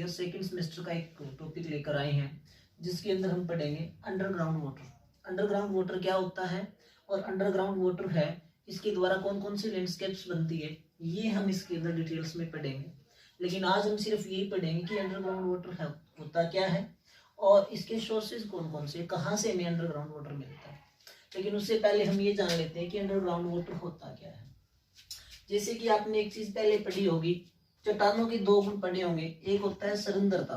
Year second semester का एक topic लेकर आए हैं जिसके अंदर हम पढ़ेंगे अंडरग्राउंड वाटर। अंडरग्राउंड वाटर क्या होता है और अंडरग्राउंड वाटर है इसके द्वारा कौन कौन सी लैंडस्केप्स बनती है, ये हम इसके अंदर डिटेल्स में पढ़ेंगे। लेकिन आज हम सिर्फ यही पढ़ेंगे कि अंडरग्राउंड वाटर होता क्या है और इसके सोर्सेज कौन कौन से, कहाँ से हमें अंडरग्राउंड वाटर मिलता है। लेकिन उससे पहले हम ये जान लेते हैं कि अंडरग्राउंड वाटर होता क्या है। जैसे कि आपने एक चीज पहले पढ़ी होगी, चट्टानों के दो गुण पढ़े होंगे, एक होता है सरंध्रता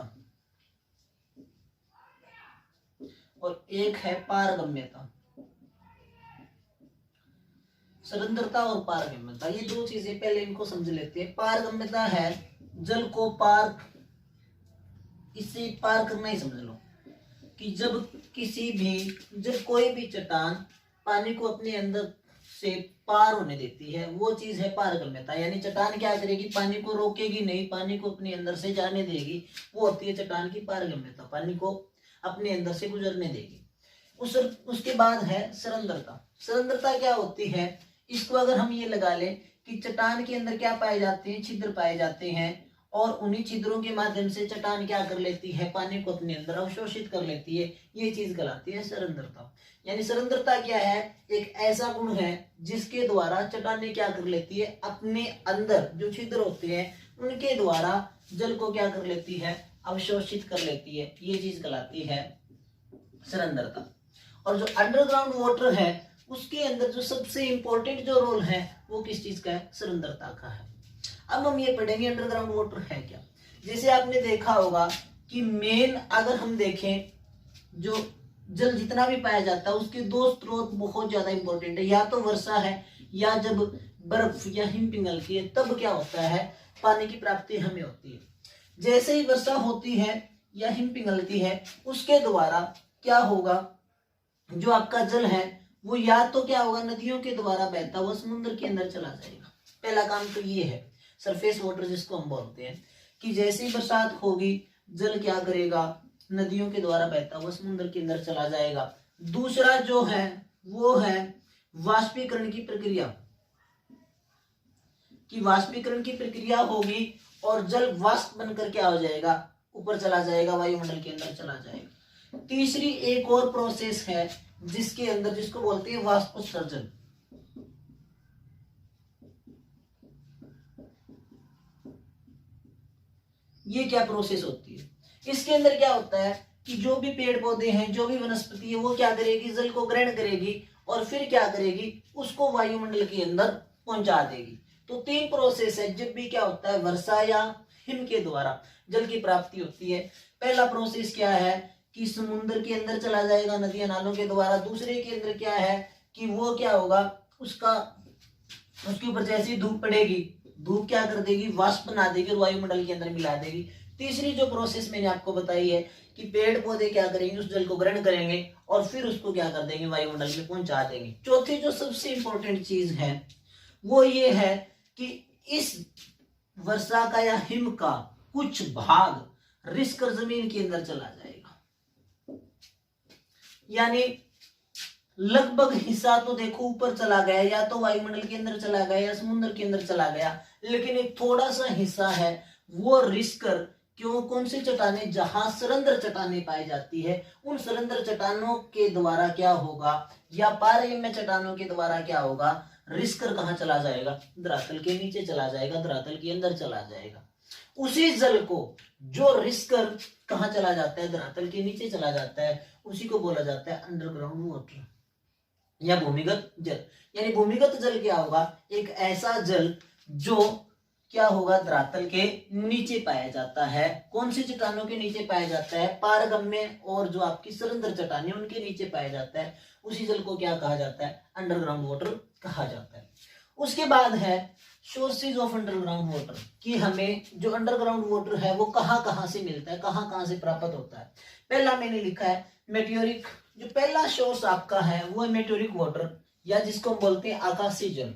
और एक है पारगम्यता। सरंध्रता और पारगम्यता, ये दो चीजें पहले इनको समझ लेते हैं। पारगम्यता है जल को पार, इससे पार करना ही समझ लो कि जब कोई भी चट्टान पानी को अपने अंदर से पार होने देती है, वो चीज है पारगम्यता। यानी चट्टान क्या करेगी, पानी को रोकेगी नहीं, पानी को अपने अंदर से जाने देगी, वो होती है चट्टान की पारगम्यता, पानी को अपने अंदर से गुजरने देगी। उसके बाद है सरंध्रता। सरंध्रता क्या होती है, इसको अगर हम ये लगा लें कि चट्टान के अंदर क्या पाए जाते हैं, छिद्र पाए जाते हैं और उन्हीं छिद्रों के माध्यम से चट्टान क्या कर लेती है, पानी को अपने अंदर अवशोषित कर लेती है, ये चीज कहलाती है सरंध्रता। यानी सरंध्रता क्या है, एक ऐसा गुण है जिसके द्वारा चट्टानें क्या कर लेती है, अपने अंदर जो छिद्र होते हैं उनके द्वारा जल को क्या कर लेती है, अवशोषित कर लेती है, ये चीज कहलाती है सरंध्रता। और जो अंडरग्राउंड वाटर है उसके अंदर जो सबसे इंपॉर्टेंट जो रोल है वो किस चीज का है, सरंध्रता का है। अब हम ये पढ़ेंगे अंडरग्राउंड वाटर है क्या। जैसे आपने देखा होगा कि मेन अगर हम देखें जो जल जितना भी पाया जाता है उसके दो स्रोत बहुत ज्यादा इंपॉर्टेंट है, या तो वर्षा है या जब बर्फ या हिम पिघलती है तब क्या होता है, पानी की प्राप्ति हमें होती है। जैसे ही वर्षा होती है या हिम पिघलती है उसके द्वारा क्या होगा, जो आपका जल है वो या तो क्या होगा, नदियों के द्वारा बहता हुआ समुद्र के अंदर चला जाएगा। पहला काम तो ये है सरफेस वाटर जिसको हम बोलते हैं, कि जैसे ही बरसात होगी जल क्या करेगा, नदियों के द्वारा बहता हुआ समुद्र के अंदर चला जाएगा। दूसरा जो है वो है वाष्पीकरण की प्रक्रिया, कि वाष्पीकरण की प्रक्रिया होगी और जल वाष्प बनकर क्या हो जाएगा, ऊपर चला जाएगा, वायुमंडल के अंदर चला जाएगा। तीसरी एक और प्रोसेस है जिसके अंदर, जिसको बोलते हैं वाष्पोत्सर्जन। ये क्या प्रोसेस होती है, इसके अंदर क्या होता है कि जो भी पेड़ पौधे हैं, जो भी वनस्पति है, वो क्या करेगी, जल को ग्रहण करेगी और फिर क्या करेगी, उसको वायुमंडल के अंदर पहुंचा देगी। तो तीन प्रोसेस है जब भी क्या होता है, वर्षा या हिम के द्वारा जल की प्राप्ति होती है। पहला प्रोसेस क्या है कि समुद्र के अंदर चला जाएगा नदियां नालों के द्वारा। दूसरे के अंदर क्या है कि वो क्या होगा, उसके ऊपर जैसे ही धूप पड़ेगी, धूप क्या कर देगी, वाष्प बना देगी और वायुमंडल के अंदर मिला देगी। तीसरी जो प्रोसेस मैंने आपको बताई है कि पेड़ पौधे क्या करेंगे, उस जल को ग्रहण करेंगे और फिर उसको क्या कर देंगे, वायुमंडल में पहुंचा देंगे। चौथी जो सबसे इंपॉर्टेंट चीज है वो ये है कि इस वर्षा का या हिम का कुछ भाग रिसकर जमीन के अंदर चला जाएगा। यानी लगभग हिस्सा तो देखो ऊपर चला गया, या तो वायुमंडल के अंदर चला गया या समुद्र के अंदर चला गया, लेकिन एक थोड़ा सा हिस्सा है वो रिसकर, क्यों, कौन सी चट्टानें, जहां सरंध्र चट्टानें पाई जाती है, उन सरंध्र चट्टानों के द्वारा क्या होगा, या पारगम्य चट्टानों के द्वारा क्या होगा, रिसकर कहां चला जाएगा, धरातल के नीचे चला जाएगा, धरातल के अंदर चला जाएगा। उसी जल को जो रिसकर कहां चला जाता है, धरातल के नीचे चला जाता है, उसी को बोला जाता है अंडरग्राउंड वाटर या भूमिगत जल। यानी भूमिगत जल क्या होगा, एक ऐसा जल जो क्या होगा, धरातल के नीचे पाया जाता है। कौन सी चट्टानों के नीचे पाया जाता है, पारगम्य और जो आपकी सरंध्र चट्टानें उनके नीचे पाया जाता है। उसी जल को क्या कहा जाता है, अंडरग्राउंड वाटर कहा जाता है। उसके बाद है सोर्सेज ऑफ अंडरग्राउंड वाटर, कि हमें जो अंडरग्राउंड वाटर है वो कहां कहां से मिलता है, कहां कहां से प्राप्त होता है। पहला मैंने लिखा है मेटियोरिक, जो पहला सोर्स आपका है वो है मेटियोरिक वाटर, या जिसको हम बोलते हैं आकाशीय जल।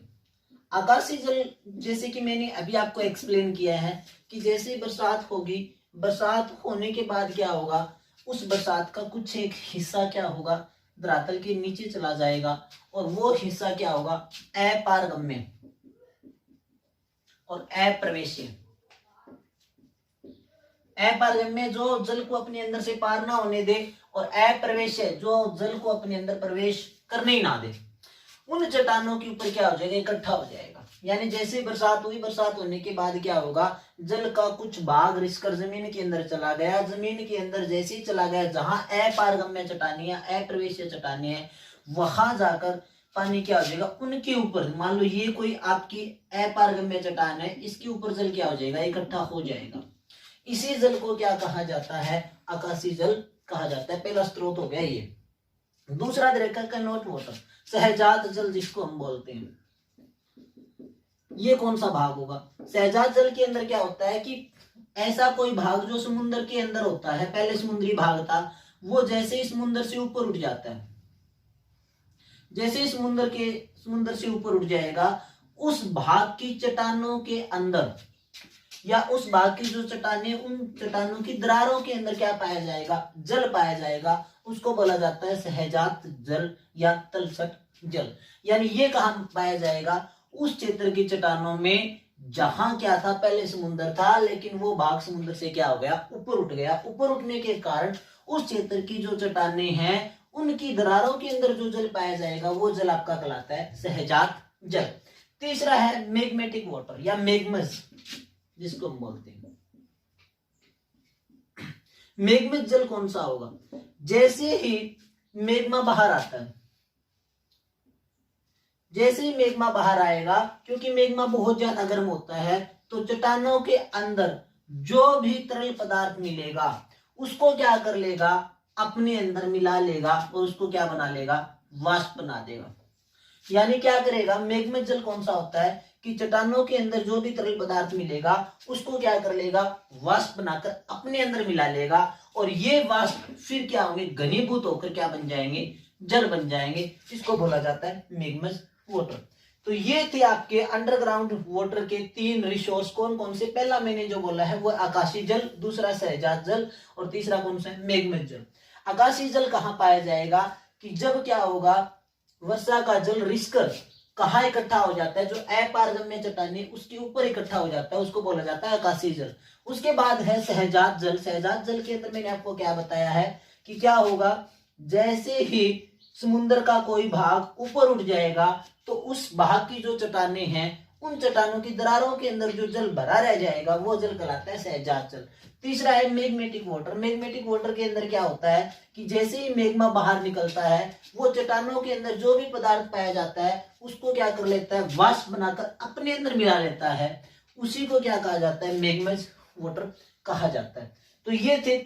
आकाशीय जल जैसे कि मैंने अभी आपको एक्सप्लेन किया है कि जैसे बरसात होगी, बरसात होने के बाद क्या होगा, उस बरसात का कुछ एक हिस्सा क्या होगा, धरातल के नीचे चला जाएगा और वो हिस्सा क्या होगा, अपारगम्य और अप्रवेश्य। अपारगम्य जो जल को अपने अंदर से पार ना होने दे, और अप्रवेश है जो जल को अपने अंदर प्रवेश करने ही ना दे। उन चट्टानों के ऊपर क्या हो जाएगा, इकट्ठा हो जाएगा। यानी जैसे बरसात हुई, बरसात होने के बाद क्या होगा, जल का कुछ भाग रिसकर जमीन के अंदर चला गया। जमीन के अंदर जैसे ही चला गया, जहां अपारगम्य चट्टानियां, अप्रवेश चट्टानियां है, वहां जाकर पानी क्या हो जाएगा, उनके ऊपर, मान लो ये कोई आपकी अपारगम्य चट्टान है, इसके ऊपर जल क्या हो जाएगा, इकट्ठा हो जाएगा। इसी जल को क्या कहा जाता है, आकाशीय जल कहा जाता है। पहला स्रोत हो गया ये। दूसरा देखा कैनोट वाटर, सहजात जल जिसको हम बोलते हैं। ये कौन सा भाग होगा, सहजात जल के अंदर क्या होता है कि ऐसा कोई भाग जो समुद्र के अंदर होता है, पहले समुद्री भाग था, वो जैसे ही समुद्र से ऊपर उठ जाता है, जैसे समुद्र से ऊपर उठ जाएगा, उस भाग की चट्टानों के अंदर या उस भाग की जो चट्टानें, उन चट्टानों की दरारों के अंदर क्या पाया जाएगा, जल पाया जाएगा। उसको बोला जाता है सहजात जल या तलछट जल। यानी ये कहाँ पाया जाएगा, उस क्षेत्र की चट्टानों में जहां क्या था, पहले समुद्र था, लेकिन वो भाग समुद्र से क्या हो गया, ऊपर उठ गया। ऊपर उठने के कारण उस क्षेत्र की जो चट्टानें हैं, उनकी दरारों के अंदर जो जल पाया जाएगा, वो जल आपका कहलाता है सहजात जल। तीसरा है मैग्मेटिक वाटर या मैग्मस जिसको हम बोलते हैं। मैग्मिक जल कौन सा होगा, जैसे ही मैग्मा बाहर आता है, जैसे ही मैग्मा बाहर आएगा, क्योंकि मैग्मा बहुत ज्यादा गर्म होता है, तो चट्टानों के अंदर जो भी तरल पदार्थ मिलेगा उसको क्या कर लेगा, अपने अंदर मिला लेगा और उसको क्या बना लेगा, वाष्प बना देगा। यानी क्या करेगा, मैग्मिक जल कौन सा होता है कि चट्टानों के अंदर जो भी तरल पदार्थ मिलेगा उसको क्या कर लेगा, वाष्प बनाकर अपने अंदर मिला लेगा, और ये वाष्प फिर क्या होंगे, घनीभूत होकर क्या बन जाएंगे, जल बन जाएंगे। इसको बोला जाता है मैग्मस वाटर। तो ये थे आपके अंडरग्राउंड वाटर के 3 रिसोर्स। कौन कौन से, पहला मैंने जो बोला है वो आकाशीय जल, दूसरा सहजात जल, और तीसरा कौन सा है, मैग्मस जल। आकाशीय जल कहाँ पाया जाएगा कि जब क्या होगा, वर्षा का जल रिसकर कहाँ इकट्ठा हो जाता है, जो अपारगम्य चट्टानें उसके ऊपर इकट्ठा हो जाता है, उसको बोला जाता है आकाशीय जल। उसके बाद है सहजात जल। सहजात जल के अंदर मैंने आपको क्या बताया है कि क्या होगा, जैसे ही समुद्र का कोई भाग ऊपर उठ जाएगा, तो उस भाग की जो चट्टानें हैं, उन चट्टानों की दरारों के अंदर जो जल भरा रह जाएगा, वो जल कहलाता है सहजात जल। तीसरा है मैग्मेटिक वाटर। मैग्मेटिक वाटर के अंदर क्या होता है कि जैसे ही मैग्मा बाहर निकलता है, वो चट्टानों के अंदर जो भी पदार्थ पाया जाता है उसको क्या कर लेता है, वाष्प बनाकर अपने अंदर मिला लेता है। उसी को क्या कहा जाता है, मैग्मस वाटर कहा जाता है। तो ये थे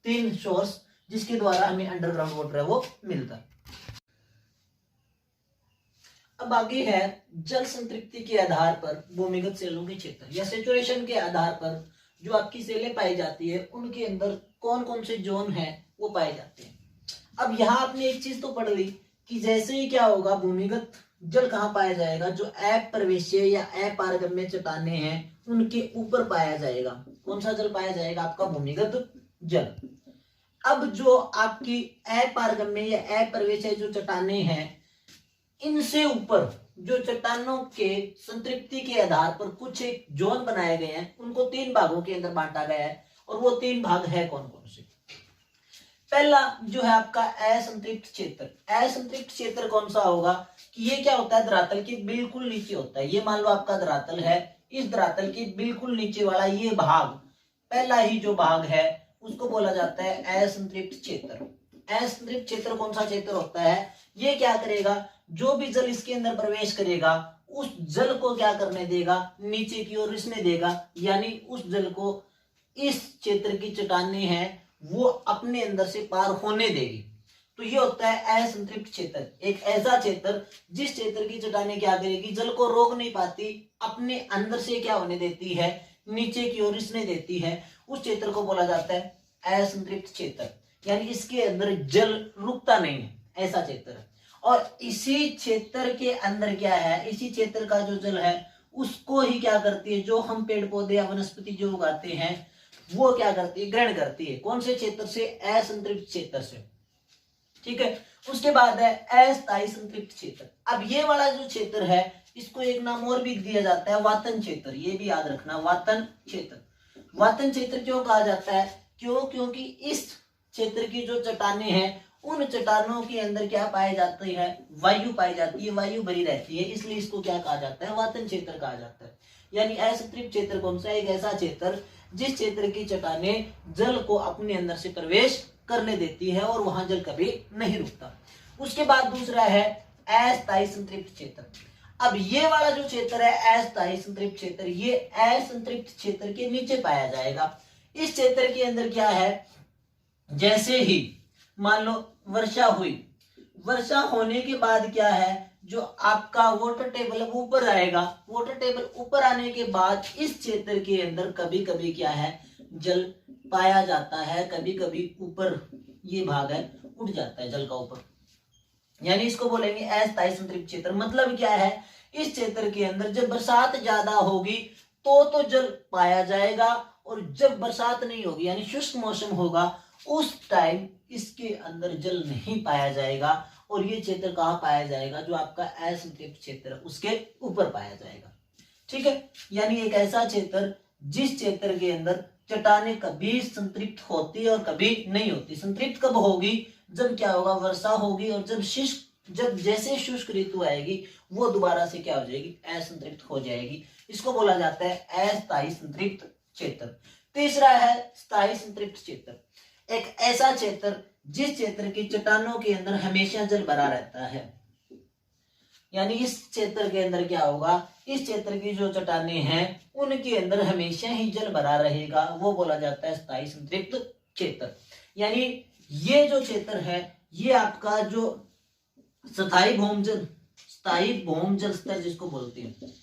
3 सोर्स जिसके द्वारा हमें अंडरग्राउंड वाटर है वो मिलता है। अब आगे है जल संतृप्ति के आधार पर भूमिगत सेलों के क्षेत्र या सेचुरेशन के आधार पर जो आपकी सेलें पाई जाती है, उनके अंदर कौन कौन से जोन है वो पाए जाते हैं। अब यहाँ आपने एक चीज तो पढ़ ली कि जैसे ही क्या होगा, भूमिगत जल कहाँ पाया जाएगा, जो अप्रवेशीय या अपारगम्य चट्टानें हैं उनके ऊपर पाया जाएगा। कौन सा जल पाया जाएगा, आपका भूमिगत जल। अब जो आपकी अपारगम्य या अप्रवेशीय जो चट्टानें हैं, इनसे ऊपर जो चट्टानों के संतृप्ति के आधार पर कुछ एक जोन बनाए गए हैं, उनको 3 भागों के अंदर बांटा गया है। और वो 3 भाग है कौन कौन से। पहला जो है आपका असंतृप्त क्षेत्र। असंतृप्त क्षेत्र कौन सा होगा कि ये क्या होता है, धरातल के बिल्कुल नीचे होता है। ये मान लो आपका धरातल है, इस धरातल के बिल्कुल नीचे वाला ये भाग, पहला ही जो भाग है उसको बोला जाता है असंतृप्त क्षेत्र। असंतृप्त क्षेत्र कौन सा क्षेत्र होता है, ये क्या करेगा, जो भी जल इसके अंदर प्रवेश करेगा उस जल को क्या करने देगा, नीचे की ओर रिसने देगा। यानी उस जल को इस क्षेत्र की चट्टानें हैं वो अपने अंदर से पार होने देगी। तो ये होता है असंतृप्त क्षेत्र। एक ऐसा क्षेत्र जिस क्षेत्र की चट्टानें क्या करेगी, जल को रोक नहीं पाती, अपने अंदर से क्या होने देती है, नीचे की ओर रिसने देती है। उस क्षेत्र को बोला जाता है असंतृप्त क्षेत्र। यानी इसके अंदर जल रुकता नहीं है, ऐसा क्षेत्र। और इसी क्षेत्र के अंदर क्या है, इसी क्षेत्र का जो जल है उसको ही क्या करती है, जो हम पेड़ पौधे या वनस्पति जो उगाते हैं वो क्या करती है, ग्रहण करती है। कौन से क्षेत्र से, असंतृप्त क्षेत्र से। ठीक है। उसके बाद है अस्थायी संतृप्त क्षेत्र। अब ये वाला जो क्षेत्र है इसको एक नाम और भी दिया जाता है, वातन क्षेत्र। ये भी याद रखना, वातन क्षेत्र। वातन क्षेत्र क्यों कहा जाता है? क्योंकि इस क्षेत्र की जो चट्टानें हैं उन चट्टानों के अंदर क्या पाई जाती है? वायु पाई जाती है, वायु भरी रहती है, इसलिए इसको क्या कहा जाता है? वातन क्षेत्र कहा जाता है। यानी असंतृप्त क्षेत्र कौन सा? एक ऐसा क्षेत्र जिस क्षेत्र की चट्टानें जल को अपने अंदर से प्रवेश करने देती है और वहां जल कभी नहीं रुकता। उसके बाद दूसरा है अस्थायी संतृप्त क्षेत्र। अब ये वाला जो क्षेत्र है अस्थायी संतृप्त क्षेत्र, ये असंतृप्त क्षेत्र के नीचे पाया जाएगा। इस क्षेत्र के अंदर क्या है? जैसे ही मान लो वर्षा हुई, वर्षा होने के बाद क्या है, जो आपका वाटर टेबल ऊपर आएगा, वाटर टेबल ऊपर आने के बाद इस क्षेत्र के अंदर कभी कभी क्या है? जल पाया जाता है, कभी कभी ऊपर ये भाग है उठ जाता है जल का ऊपर, यानी इसको बोलेंगे अस्थायी संतृप्त क्षेत्र। मतलब क्या है? इस क्षेत्र के अंदर जब बरसात ज्यादा होगी तो जल पाया जाएगा, और जब बरसात नहीं होगी यानी शुष्क मौसम होगा उस टाइम इसके अंदर जल नहीं पाया जाएगा। और ये क्षेत्र कहाँ पाया जाएगा? जो आपका असंतृप्त क्षेत्र है उसके ऊपर पाया जाएगा। ठीक है, यानी एक ऐसा क्षेत्र जिस क्षेत्र के अंदर चट्टानें कभी संतृप्त होती है और कभी नहीं होती। संतृप्त कब होगी? जब क्या होगा? वर्षा होगी, और जब जैसे शुष्क ऋतु आएगी वो दोबारा से क्या हो जाएगी? असंतृप्त हो जाएगी। इसको बोला जाता है अस्थायी संतृप्त क्षेत्र। तीसरा है स्थायी संतृप्त क्षेत्र। एक ऐसा क्षेत्र जिस क्षेत्र की चट्टानों के अंदर हमेशा जल भरा रहता है। यानी इस क्षेत्र के अंदर क्या होगा? इस क्षेत्र की जो चट्टानें हैं उनके अंदर हमेशा ही जल भरा रहेगा, वो बोला जाता है स्थायी संतृप्त क्षेत्र। यानी ये जो क्षेत्र है ये आपका जो स्थायी भौमजल स्तर जिसको बोलते हैं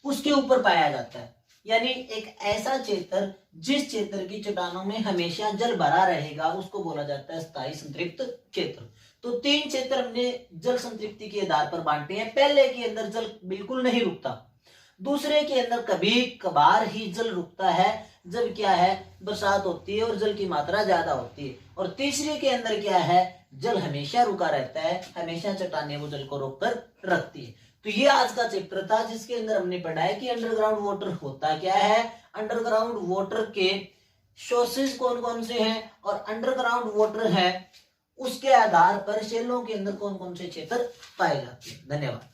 उसके ऊपर पाया जाता है। यानी एक ऐसा क्षेत्र जिस क्षेत्र की चट्टानों में हमेशा जल भरा रहेगा उसको बोला जाता है स्थायी संतृप्त क्षेत्र। तो 3 क्षेत्र हमने जल संतृप्ति के आधार पर बांटे हैं। पहले के अंदर जल बिल्कुल नहीं रुकता, दूसरे के अंदर कभी कभार ही जल रुकता है जब क्या है? बरसात होती है और जल की मात्रा ज्यादा होती है, और तीसरे के अंदर क्या है? जल हमेशा रुका रहता है, हमेशा चट्टानें वो जल को रोककर रखती है। तो ये आज का चैप्टर था जिसके अंदर हमने पढ़ा है कि अंडरग्राउंड वाटर होता क्या है, अंडरग्राउंड वाटर के सोर्सेज कौन कौन से हैं, और अंडरग्राउंड वाटर है उसके आधार पर शैलों के अंदर कौन कौन से क्षेत्र पाए जाते हैं। धन्यवाद।